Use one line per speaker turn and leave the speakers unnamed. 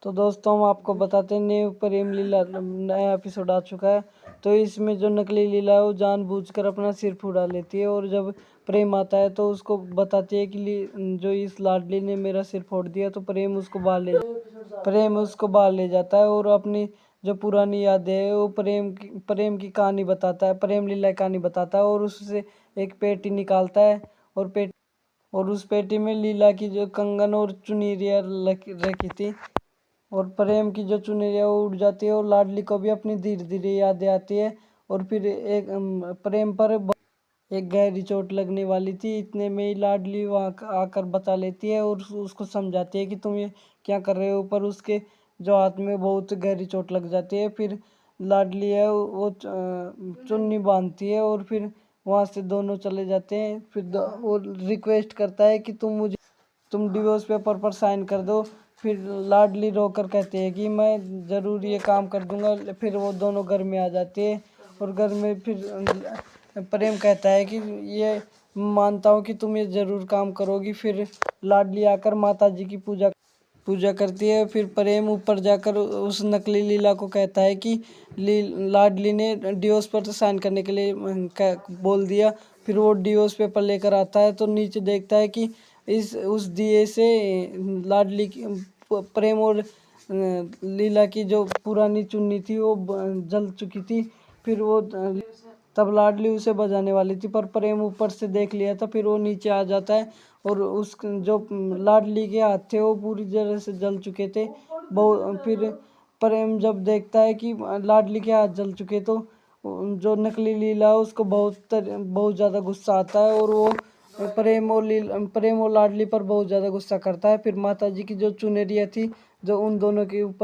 तो दोस्तों हम आपको बताते हैं न्यू प्रेम लीला नया एपिसोड आ चुका है। तो इसमें जो नकली लीला है वो जानबूझकर अपना सिर फुड़ा लेती है और जब प्रेम आता है तो उसको बताती है कि जो इस लाडली ने मेरा सिर फोड़ दिया। तो प्रेम उसको बाहर ले जाता है और अपनी जो पुरानी यादें है वो प्रेम की कहानी बताता है, प्रेम लीला की कहानी बताता है और उससे एक पेटी निकालता है और उस पेटी में लीला की जो कंगन और चुनरिया रखी थी और प्रेम की जो चुनरिया वो उड़ जाती है और लाडली को भी अपनी धीरे धीरे यादें आती है। और फिर प्रेम पर एक गहरी चोट लगने वाली थी, इतने में ही लाडली वहाँ आकर बचा लेती है और उसको समझाती है कि तुम ये क्या कर रहे हो। पर उसके जो हाथ में बहुत गहरी चोट लग जाती है। फिर लाडली है वो चुन्नी बांधती है और फिर वहाँ से दोनों चले जाते हैं। फिर वो रिक्वेस्ट करता है कि तुम डिवोर्स पेपर पर साइन कर दो। फिर लाडली रोकर कहती है कि मैं ज़रूर ये काम कर दूंगा। फिर वो दोनों घर में आ जाते हैं और घर में फिर प्रेम कहता है कि ये मानता हूँ कि तुम ये ज़रूर काम करोगी। फिर लाडली आकर माता जी की पूजा करती है। फिर प्रेम ऊपर जाकर उस नकली लीला को कहता है कि लाडली ने डिवोर्स पर साइन करने के लिए बोल दिया। फिर वो डिवोर्स पेपर लेकर आता है तो नीचे देखता है कि इस उस दिए से लाडली की प्रेम और लीला की जो पुरानी चुन्नी थी वो जल चुकी थी। फिर वो तब लाडली उसे बजाने वाली थी पर प्रेम ऊपर से देख लिया था। फिर वो नीचे आ जाता है और उस जो लाडली के हाथ थे वो पूरी तरह से जल चुके थे। फिर प्रेम जब देखता है कि लाडली के हाथ जल चुके तो जो नकली लीला है उसको बहुत ज़्यादा गुस्सा आता है और वो प्रेम और लाडली पर बहुत ज़्यादा गुस्सा करता है। फिर माता जी की जो चुनरिया थी जो उन दोनों के ऊपर